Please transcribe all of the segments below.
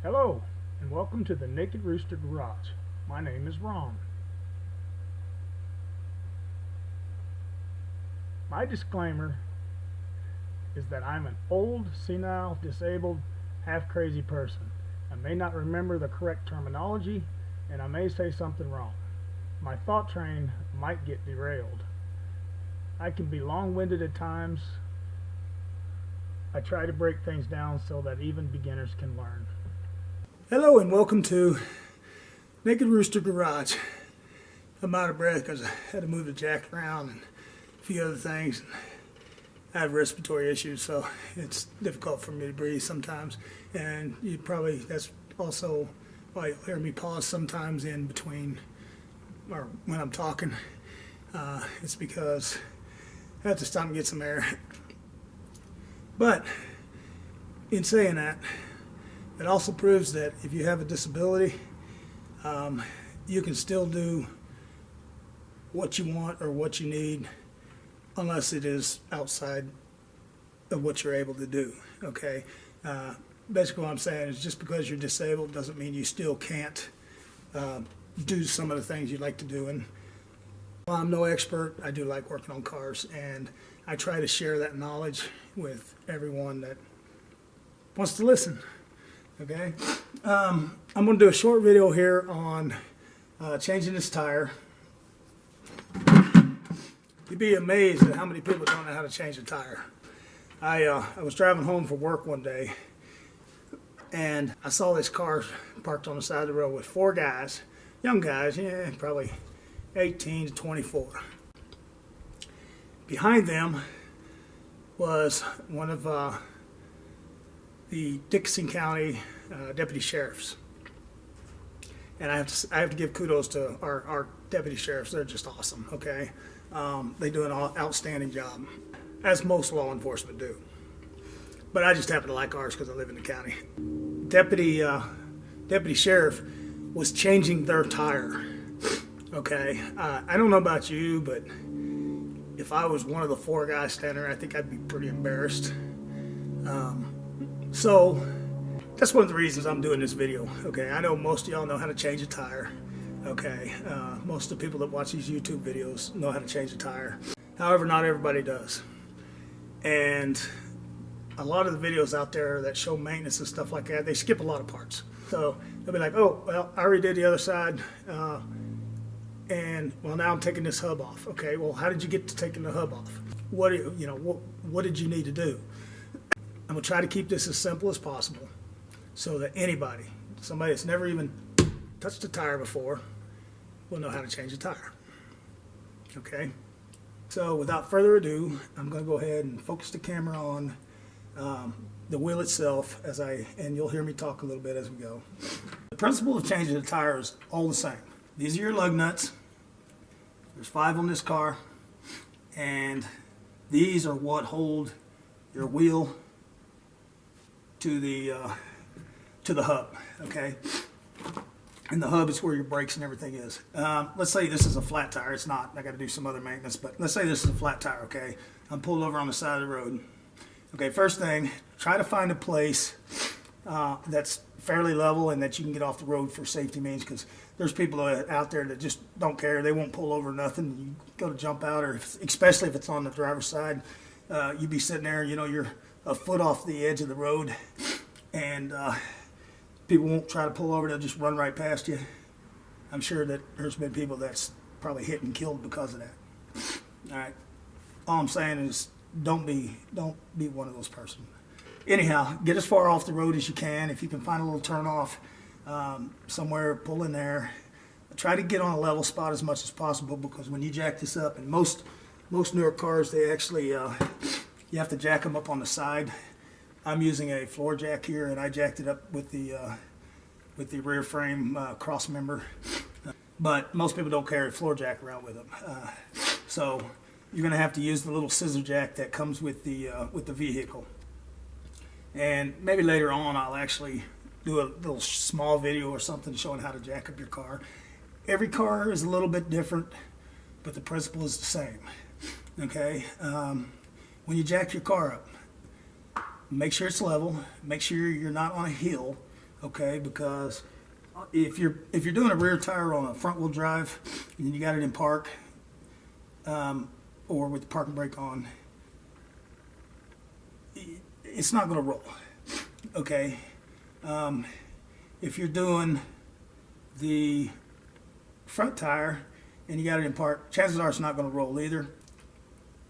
Hello, and welcome to the Naked Rooster Garage. My name is Ron. My disclaimer is that I'm an old, senile, disabled, half-crazy person. I may not remember the correct terminology, and I may say something wrong. My thought train might get derailed. I can be long-winded at times. I try to break things down so that even beginners can learn. Hello and welcome to Naked Rooster Garage. I'm out of breath because I had to move the jack around and a few other things. I have respiratory issues, so it's difficult for me to breathe sometimes. And that's also why you'll hear me pause sometimes in between or when I'm talking. It's because I have to stop and get some air. But in saying that, it also proves that if you have a disability, you can still do what you want or what you need, unless it is outside of what you're able to do. Okay. Basically, what I'm saying is just because you're disabled doesn't mean you still can't do some of the things you'd like to do. And while I'm no expert, I do like working on cars, and I try to share that knowledge with everyone that wants to listen. Okay, I'm going to do a short video here on changing this tire. You'd be amazed at how many people don't know how to change a tire. I was driving home from work one day, and I saw this car parked on the side of the road with four guys, young guys, probably 18 to 24. Behind them was one of the Dixon County deputy sheriffs, and I have to give kudos to our deputy sheriffs. They're just awesome. Okay, they do an outstanding job, as most law enforcement do. But I just happen to like ours because I live in the county. Deputy sheriff was changing their tire. Okay, I don't know about you, but if I was one of the four guys standing there, I think I'd be pretty embarrassed. So that's one of the reasons I'm doing this video. Okay, I know most of y'all know how to change a tire. Okay, most of the people that watch these YouTube videos know how to change a tire. However, not everybody does. And a lot of the videos out there that show maintenance and stuff like that, they skip a lot of parts. So they'll be like, oh, well, I already did the other side. And well, now I'm taking this hub off. Okay, well, how did you get to taking the hub off? What did you need to do? I'm gonna try to keep this as simple as possible, so that somebody that's never even touched a tire before, will know how to change a tire. Okay. So without further ado, I'm gonna go ahead and focus the camera on the wheel itself, and you'll hear me talk a little bit as we go. The principle of changing a tire is all the same. These are your lug nuts. There's 5 on this car, and these are what hold your wheel to the hub. Okay, and the hub is where your brakes and everything is. Let's say this is a flat tire. It's not. I got to do some other maintenance, but let's say this is a flat tire. Okay, I'm pulled over on the side of the road. Okay, first thing, try to find a place that's fairly level and that you can get off the road for safety means, because there's people out there that just don't care. They won't pull over nothing. You go to jump out, or especially if it's on the driver's side, you'd be sitting there, you're a foot off the edge of the road, and people won't try to pull over. They'll just run right past you. I'm sure that there's been people that's probably hit and killed because of that. All right. All I'm saying is don't be one of those persons. Anyhow, get as far off the road as you can. If you can find a little turn off somewhere, pull in there. Try to get on a level spot as much as possible, because when you jack this up, and most newer cars, they actually you have to jack them up on the side. I'm using a floor jack here, and I jacked it up with the rear frame cross member. But most people don't carry a floor jack around with them, so you're going to have to use the little scissor jack that comes with the vehicle. And maybe later on, I'll actually do a little small video or something showing how to jack up your car. Every car is a little bit different, but the principle is the same. Okay. When you jack your car up, make sure it's level, make sure you're not on a hill, okay? Because if you're doing a rear tire on a front wheel drive and you got it in park, or with the parking brake on, it's not going to roll, okay? If you're doing the front tire and you got it in park, chances are it's not going to roll either,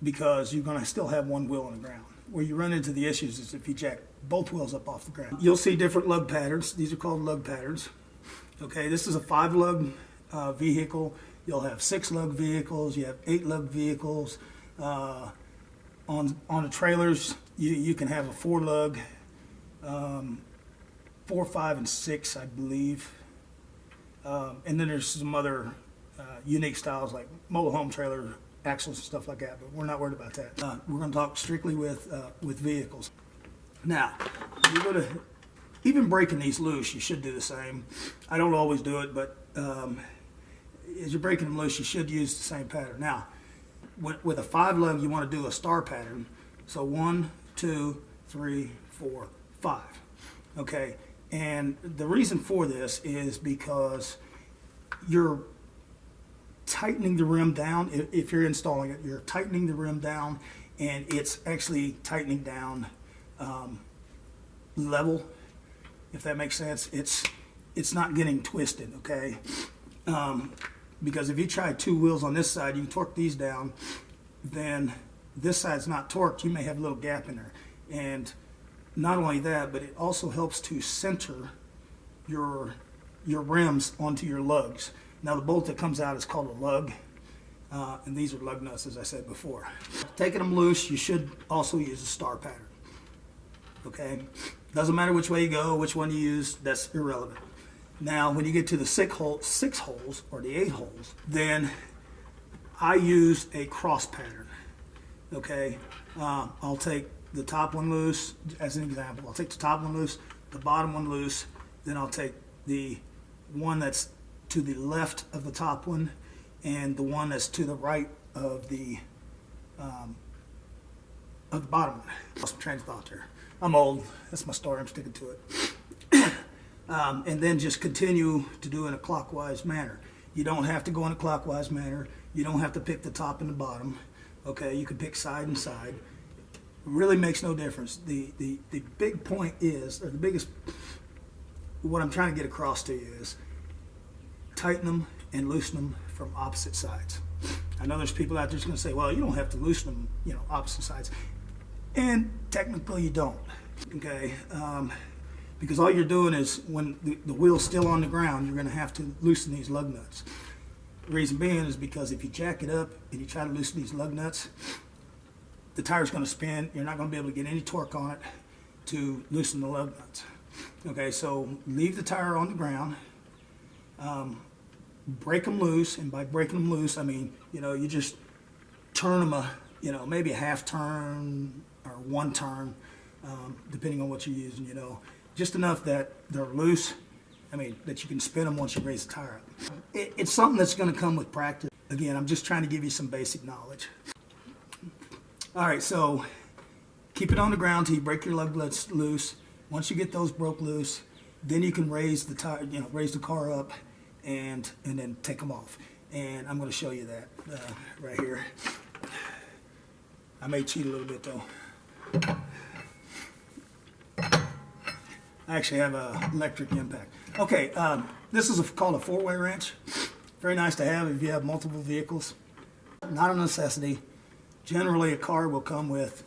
because you're going to still have one wheel on the ground. Where you run into the issues is if you jack both wheels up off the ground. You'll see different lug patterns. These are called lug patterns. Okay, this is a 5-lug vehicle. You'll have 6 lug vehicles. You have 8 lug vehicles. On the trailers, you can have a 4-lug, 4, 5, and 6, I believe. And then there's some other unique styles like mobile home trailer axles and stuff like that, but we're not worried about that. We're going to talk strictly with vehicles. Now, you're going to, even breaking these loose, you should do the same. I don't always do it, but as you're breaking them loose, you should use the same pattern. Now, with a 5-lug, you want to do a star pattern. So 1, 2, 3, 4, 5. Okay, and the reason for this is because you're tightening the rim down. If you're installing it, you're tightening the rim down, and it's actually tightening down level, if that makes sense. It's not getting twisted, okay? Because if you try 2 wheels on this side, you torque these down, then this side's not torqued, you may have a little gap in there. And not only that, but it also helps to center your rims onto your lugs. Now, the bolt that comes out is called a lug, and these are lug nuts, as I said before. Taking them loose, you should also use a star pattern, okay? Doesn't matter which way you go, which one you use, that's irrelevant. Now, when you get to the 6 holes or the 8 holes, then I use a cross pattern, okay? I'll take the top one loose, as an example. I'll take the top one loose, the bottom one loose, then I'll take the one that's to the left of the top one and the one that's to the right of the bottom one. Lost some train of thought there. I'm old. That's my story. I'm sticking to it. And then just continue to do it in a clockwise manner. You don't have to go in a clockwise manner. You don't have to pick the top and the bottom. Okay, you can pick side and side. It really makes no difference. The big point is, or the biggest, what I'm trying to get across to you is, tighten them and loosen them from opposite sides. I know there's people out there that's going to say, well, you don't have to loosen them, opposite sides. And technically you don't, okay? Because all you're doing is, when the wheel's still on the ground, you're going to have to loosen these lug nuts. The reason being is because if you jack it up and you try to loosen these lug nuts, the tire's going to spin. You're not going to be able to get any torque on it to loosen the lug nuts. Okay, so leave the tire on the ground. Break them loose, and by breaking them loose, I mean, you just turn them maybe a half turn or 1 turn, depending on what you're using, just enough that they're loose, that you can spin them once you raise the tire up. It's something that's going to come with practice. Again, I'm just trying to give you some basic knowledge. All right, so keep it on the ground till you break your lug nuts loose. Once you get those broke loose, then you can raise the tire, raise the car up, and then take them off. And I'm going to show you that right here. I may cheat a little bit though. I actually have an electric impact. Okay, this is called a 4-way wrench. Very nice to have if you have multiple vehicles. Not a necessity. Generally, a car will come with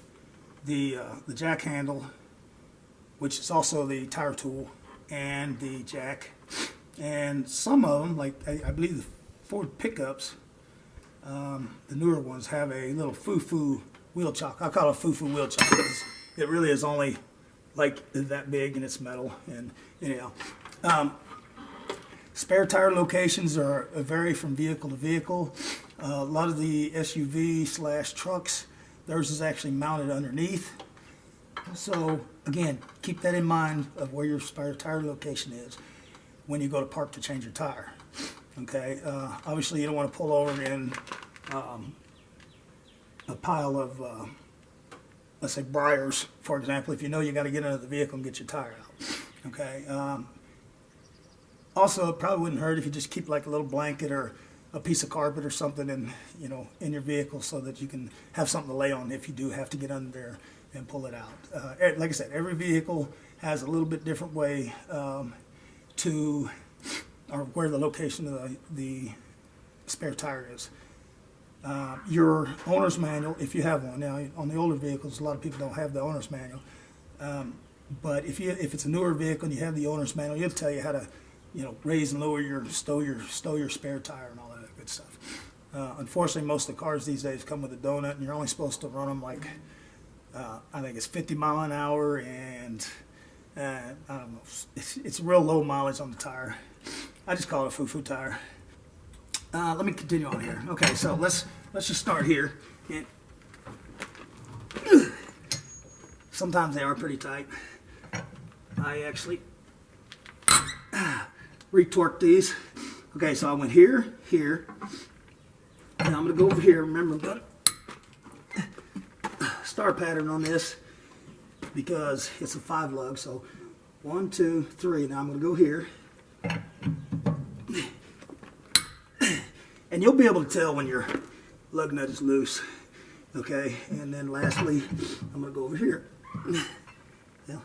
the jack handle, which is also the tire tool, and the jack. And some of them, like I believe the Ford pickups, the newer ones, have a little foo-foo wheel chock. I call it a foo-foo wheel chock because it really is only like that big, and it's metal. And anyhow, spare tire locations vary from vehicle to vehicle. A lot of the SUV/trucks, theirs is actually mounted underneath. So again, keep that in mind of where your spare tire location is when you go to park to change your tire. Okay, obviously you don't want to pull over in a pile of, let's say, briars, for example, if you know you got to get out of the vehicle and get your tire out. Okay, Also, it probably wouldn't hurt if you just keep like a little blanket or a piece of carpet or something in your vehicle, so that you can have something to lay on if you do have to get under there and pull it out. Like I said, every vehicle has a little bit different way or where the location of the spare tire is. Your owner's manual, if you have one. Now, on the older vehicles, a lot of people don't have the owner's manual. But if it's a newer vehicle and you have the owner's manual, it'll tell you how to, raise and lower stow your spare tire and all that good stuff. Unfortunately, most of the cars these days come with a donut, and you're only supposed to run them like, I think it's 50 mile an hour, and I don't know, it's real low mileage on the tire. I just call it a foo-foo tire. Let me continue on here. Okay, so let's just start here. And sometimes they are pretty tight. I actually retorqued these. Okay, so I went here. Now I'm going to go over here. Remember, I'm going to star pattern on this because it's a 5 lug. So 1, 2, 3. Now I'm going to go here. And you'll be able to tell when your lug nut is loose. Okay, and then lastly, I'm going to go over here. Yeah.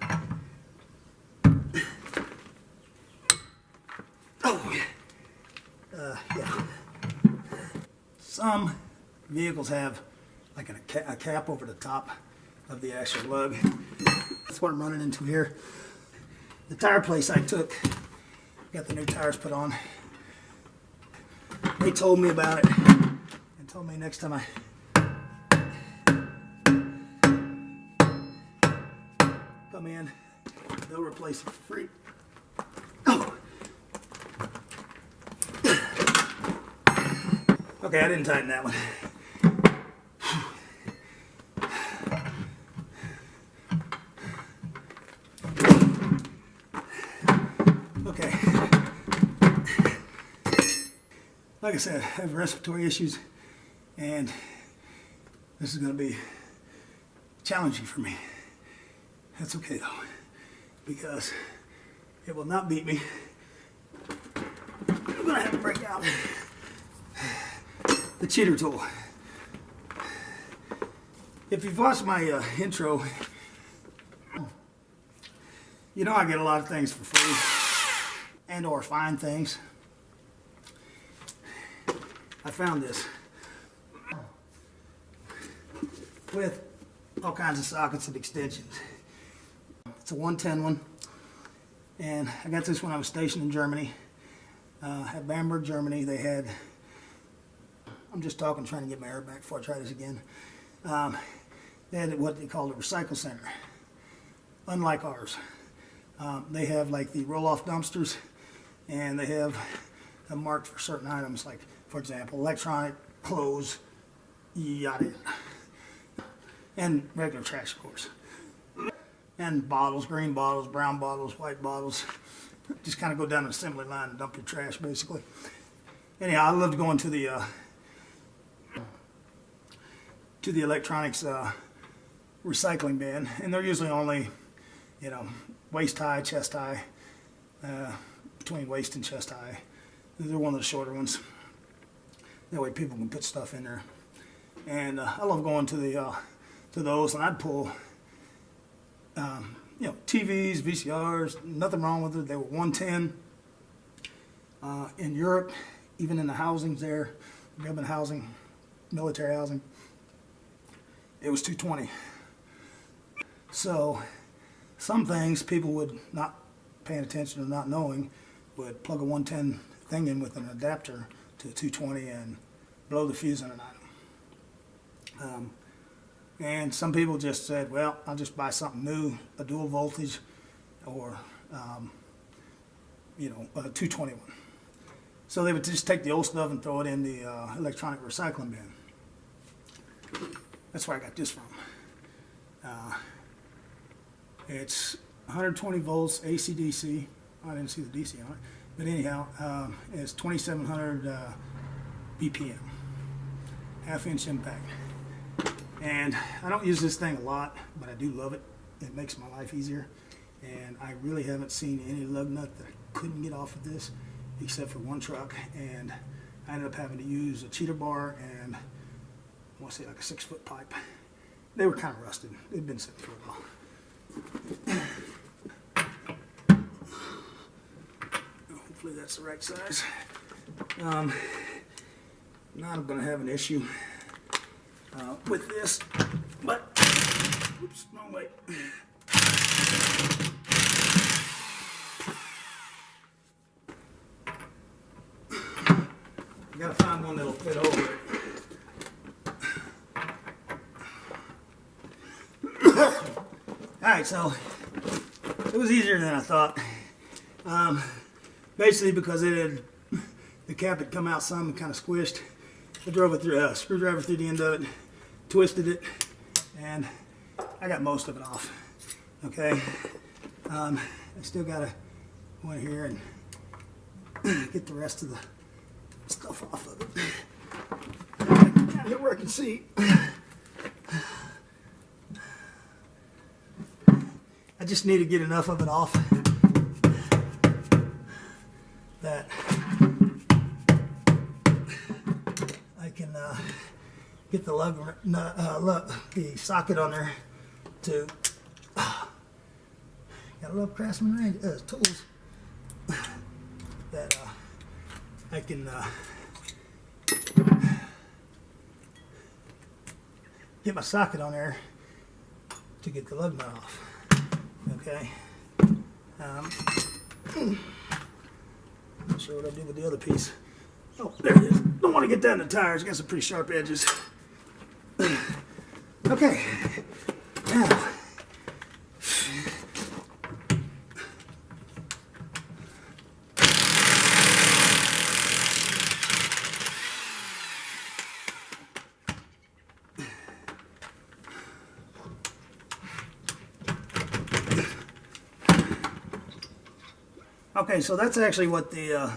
Oh, yeah. Some vehicles have like a cap over the top of the actual lug. That's what I'm running into here. The tire place I took, got the new tires put on. They told me about it and told me next time I come in, they'll replace it for free. Oh. Okay, I didn't tighten that one. Okay. Like I said, I have respiratory issues, and this is going to be challenging for me. That's okay though, because it will not beat me. I'm going to have to break out the cheater tool. If you've watched my intro, you know I get a lot of things for free and or find things. I found this with all kinds of sockets and extensions. It's a 110 one, and I got this when I was stationed in Germany. At Bamberg, Germany, they had, I'm just talking, trying to get my air back before I try this again. They had what they called a recycle center, unlike ours. They have like the roll-off dumpsters, and they have them marked for certain items, like, for example, electronic, clothes, yada yada. And regular trash, of course. And bottles, green bottles, brown bottles, white bottles. Just kind of go down the assembly line and dump your trash, basically. Anyhow, I love going to the electronics recycling bin, and they're usually only, waist high, chest high, between waist and chest high. They're one of the shorter ones. That way people can put stuff in there. And I love going to those, and I'd pull, TVs, VCRs, nothing wrong with it. They were 110. In Europe, even in the housings there, government housing, military housing, it was 220. So some things people would not paying attention or not knowing would plug a 110 thing in with an adapter to a 220 and blow the fuse on an item. And some people just said, well, I'll just buy something new, a dual voltage, or a 221. So they would just take the old stuff and throw it in the electronic recycling bin. That's where I got this from. It's 120 volts AC/DC. I didn't see the DC on it, but anyhow, it's 2,700 BPM, half-inch impact. And I don't use this thing a lot, but I do love it. It makes my life easier, and I really haven't seen any lug nut couldn't get off of this except for one truck, and I ended up having to use a cheater bar and I want to say like a 6-foot pipe. They were kind of rusted. They'd been sitting for a while. Hopefully that's the right size. Not going to have an issue with this, but oops, wrong way. I gotta find one that'll fit over it. Alright, so it was easier than I thought. Basically because the cap had come out some and kind of squished. I drove it through a screwdriver through the end of it, twisted it, and I got most of it off. Okay, I still gotta go in here and get the rest of the stuff off of it. Down here where I can see. I just need to get enough of it off that I can get the the socket on there to. Gotta love Craftsman tools that I can get my socket on there to get the lug nut off. Okay. Not sure what I did with the other piece. Oh, there it is. Don't want to get down the tires. Got some pretty sharp edges. Okay. Now. Okay, so that's actually what the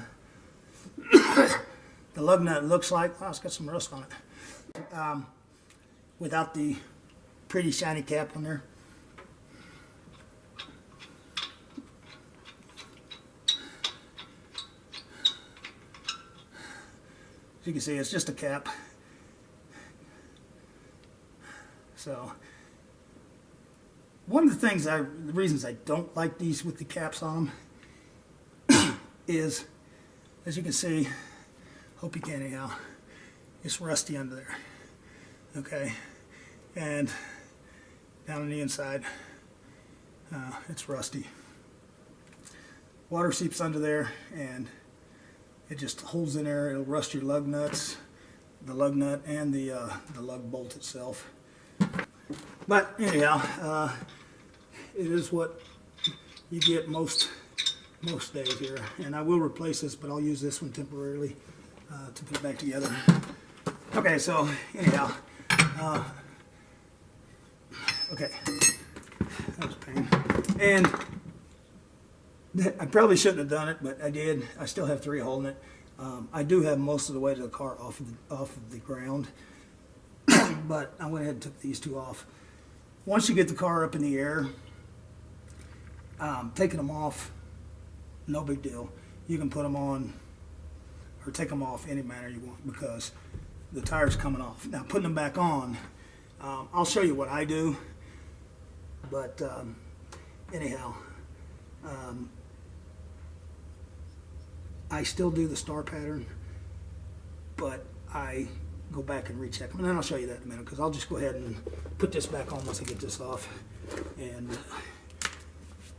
lug nut looks like. Oh, it's got some rust on it. Without the pretty shiny cap on there. As you can see, it's just a cap. So, one of the reasons I don't like these with the caps on them is, as you can see, hope you can anyhow, it's rusty under there. Okay, and down on the inside, it's rusty. Water seeps under there and it just holds in there. It'll rust your lug nuts, the lug nut, and the lug bolt itself. But anyhow, it is what you get most days here, and I will replace this, but I'll use this one temporarily to put it back together. Okay, so anyhow, okay, that was a pain, and I probably shouldn't have done it, but I did. I still have 3 holding it. I do have most of the way to the car off of the ground, but I went ahead and took these 2 off. Once you get the car up in the air, taking them off, no big deal. You can put them on or take them off any manner you want because the tire's coming off. Now putting them back on, I'll show you what I do, but anyhow, I still do the star pattern, but I go back and recheck them, and then I'll show you that in a minute because I'll just go ahead and put this back on once I get this off, and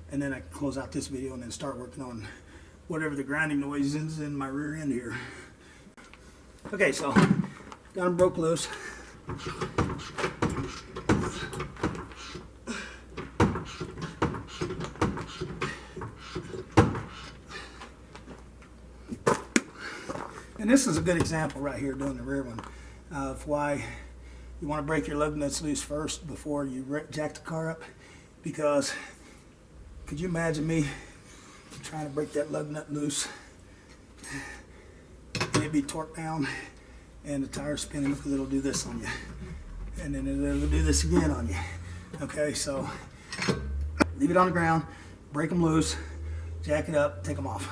then I can close out this video and then start working on whatever the grinding noise is in my rear end here. Okay, so got them broke loose. And this is a good example right here doing the rear one of why you want to break your lug nuts loose first before you jack the car up, because could you imagine me trying to break that lug nut loose and it'd be torqued down and the tire's spinning because it'll do this on you, and then it'll do this again on you. Okay, so leave it on the ground, break them loose, jack it up, take them off.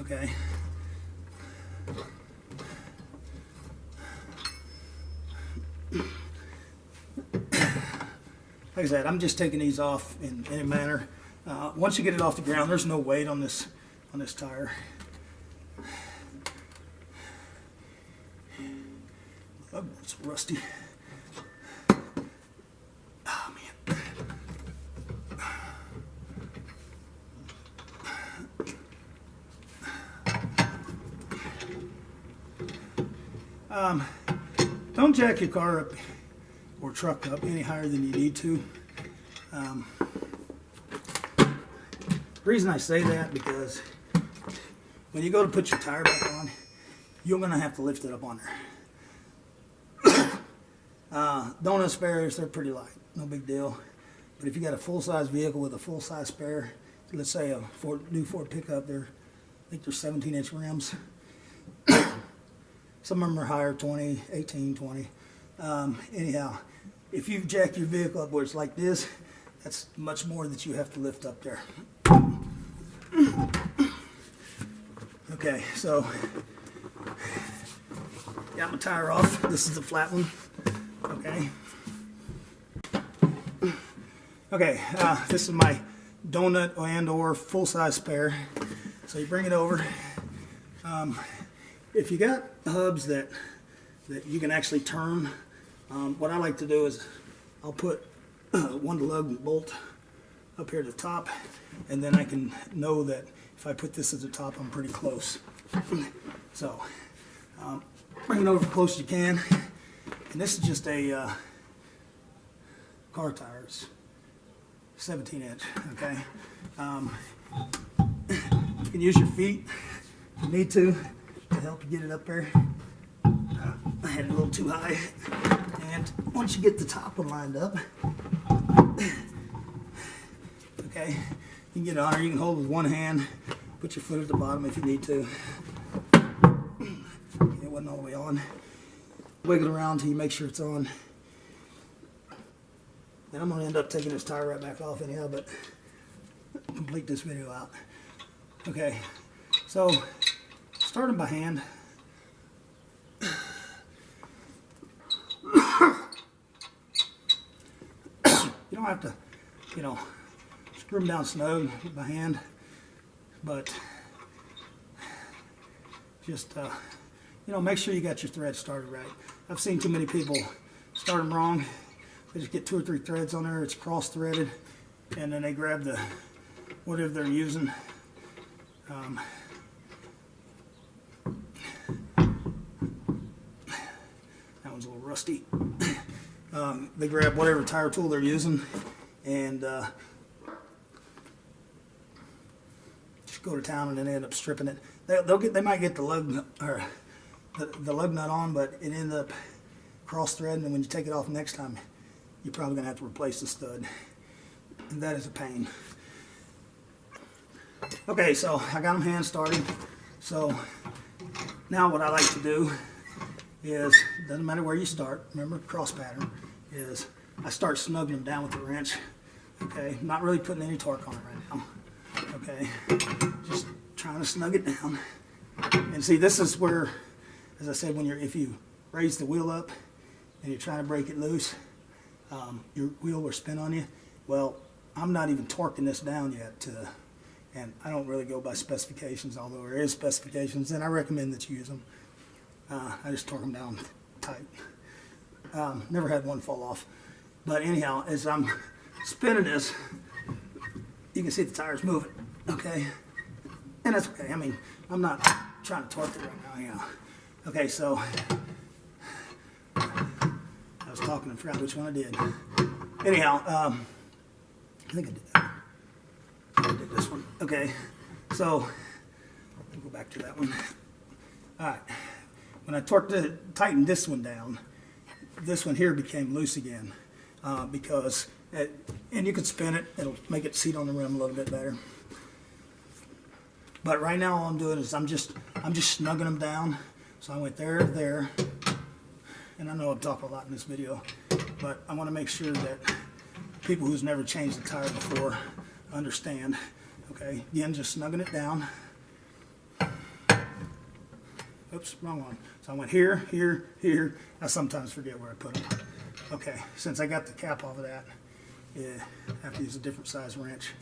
Okay. Like I said, I'm just taking these off in any manner. Once you get it off the ground, there's no weight on this tire. Oh, it's rusty. Oh man. Don't jack your car up or truck up any higher than you need to. The reason I say that, because when you go to put your tire back on, you're going to have to lift it up on there. Donut spares, they're pretty light, no big deal. But if you got a full-size vehicle with a full-size spare, let's say a new Ford pickup, I think they're 17-inch rims. Some of them are higher, 20, 18, 20. Anyhow, if you jack your vehicle up where it's like this, that's much more that you have to lift up there. Okay, so got my tire off. This is the flat one. Okay. Okay, this is my donut and or full-size spare. So you bring it over. If you got hubs that you can actually turn, what I like to do is I'll put one lug bolt up here at the top, and then I can know that if I put this at the top, I'm pretty close. So bring it over as close as you can. And this is just a car tire. It's 17-inch, okay? You can use your feet if you need to help you get it up there. I had it a little too high. And once you get the top one lined up, okay, you can get on there. You can hold with one hand, put your foot at the bottom if you need to. It wasn't all the way on. Wiggle around until you make sure it's on. Then I'm going to end up taking this tire right back off anyhow, but complete this video out. Okay, so starting by hand. You don't have to, screw them down snug by hand, but just, make sure you got your threads started right. I've seen too many people start them wrong. They just get 2 or 3 threads on there, it's cross-threaded, and then they grab the whatever they're using. That one's a little rusty. They grab whatever tire tool they're using and just go to town, and then they end up stripping it. They might get the lug or the lug nut on, but it ends up cross-threading, and when you take it off next time, you're probably going to have to replace the stud, and that is a pain. Okay, so I got them hand started. So now what I like to do is, doesn't matter where you start, remember cross pattern, is I start snugging them down with the wrench. Okay, not really putting any torque on it right now. Okay, just trying to snug it down. And see, this is where, as I said, if you raise the wheel up and you're trying to break it loose, your wheel will spin on you. Well, I'm not even torquing this down yet, and I don't really go by specifications, although there is specifications, and I recommend that you use them. I just torque them down tight. Never had one fall off. But anyhow, as I'm spinning this, you can see the tires moving, okay? And that's okay. I mean, I'm not trying to torque it right now, anyhow. Okay, so I was talking and forgot which one I did. Anyhow, I think I did that. I did this one. Okay, so I'll go back to that one. All right, when I tightened this one down, this one here became loose again because, and you can spin it. It'll make it seat on the rim a little bit better. But right now, all I'm doing is I'm just snugging them down. So I went there, there, and I know I'm talking a lot in this video, but I want to make sure that people who's never changed a tire before understand Okay, again, just snugging it down. Oops, wrong one. So I went here, here, here. I sometimes forget where I put them. Okay, since I got the cap off of that, I have to use a different size wrench.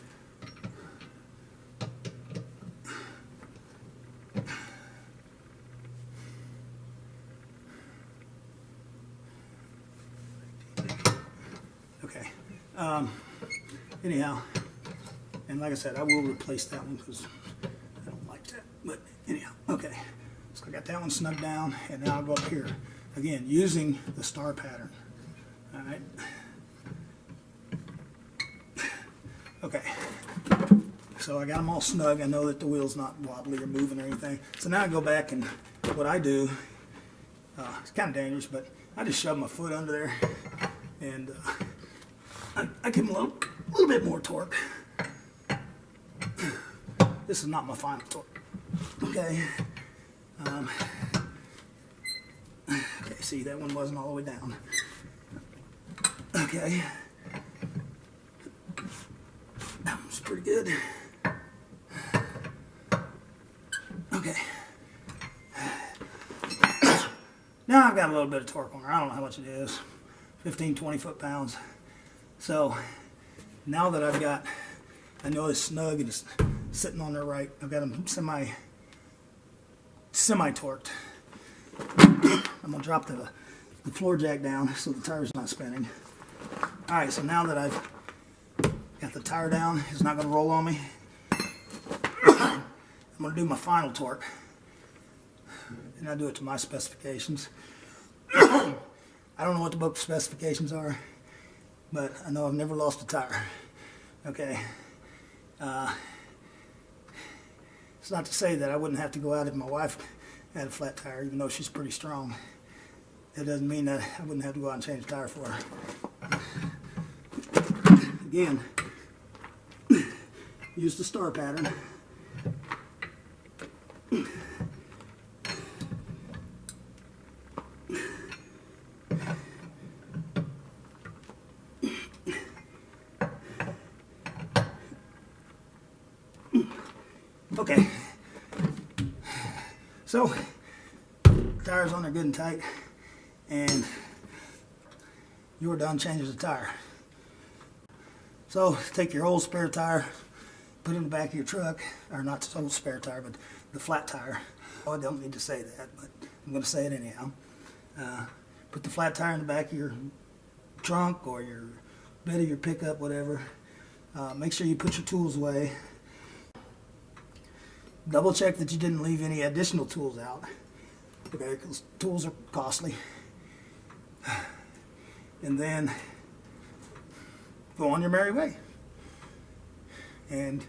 Okay, anyhow, and like I said, I will replace that one because I don't like that, but anyhow, okay. So I got that one snugged down, and now I'll go up here, again, using the star pattern. All right. Okay. So I got them all snug. I know that the wheel's not wobbly or moving or anything. So now I go back, and what I do, it's kind of dangerous, but I just shove my foot under there, and I give them a little bit more torque. This is not my final torque. Okay. Okay, see, that one wasn't all the way down. Okay. That one's pretty good. Okay. Now I've got a little bit of torque on her. I don't know how much it is. 15, 20 foot-pounds. So now that I know it's snug and it's sitting on there right, I've got them semi-torqued. I'm going to drop the floor jack down so the tire's not spinning. Alright, so now that I've got the tire down, it's not going to roll on me. I'm going to do my final torque. And I do it to my specifications. I don't know what the book specifications are, but I know I've never lost a tire. Okay. It's not to say that I wouldn't have to go out if my wife had a flat tire, even though she's pretty strong. That doesn't mean that I wouldn't have to go out and change the tire for her. Again, use the star pattern. Okay, so tires on there good and tight, and you're done changing the tire. So take your old spare tire, put it in the back of your truck, or not the old spare tire, but the flat tire. Oh, I don't need to say that, but I'm going to say it anyhow. Put the flat tire in the back of your trunk or your bed of your pickup, whatever. Make sure you put your tools away. Double check that you didn't leave any additional tools out, okay, because tools are costly. And then go on your merry way. And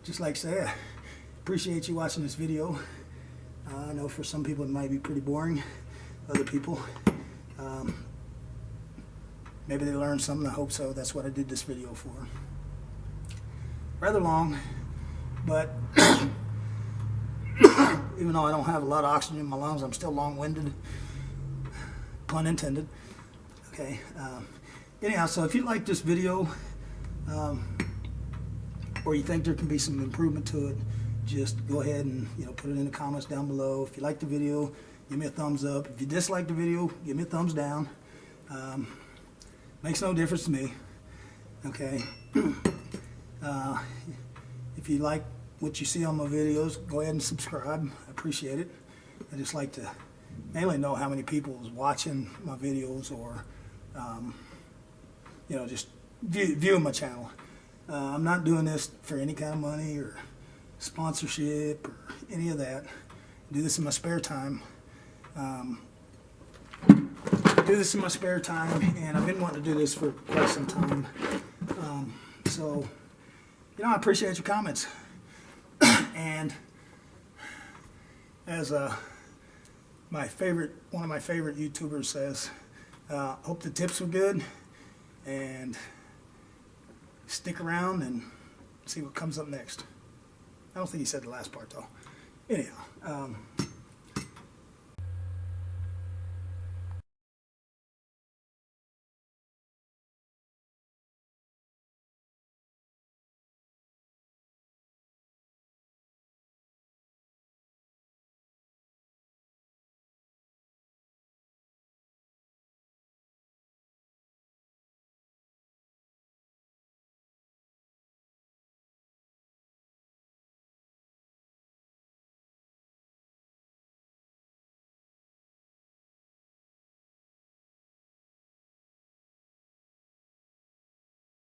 just like I say, I appreciate you watching this video. I know for some people it might be pretty boring. Other people, maybe they learned something. I hope so. That's what I did this video for. Rather long, but even though I don't have a lot of oxygen in my lungs, I'm still long-winded, pun intended. Okay. Anyhow, so if you like this video, or you think there can be some improvement to it, just go ahead and put it in the comments down below. If you like the video, give me a thumbs up. If you dislike the video, give me a thumbs down. Makes no difference to me. Okay. If you like what you see on my videos, go ahead and subscribe. I appreciate it. I just like to mainly know how many people is watching my videos, or just viewing my channel. I'm not doing this for any kind of money or sponsorship or any of that. I do this in my spare time. And I've been wanting to do this for quite some time. So, I appreciate your comments. And as one of my favorite YouTubers says, hope the tips were good, and stick around and see what comes up next. I don't think he said the last part though. Anyhow,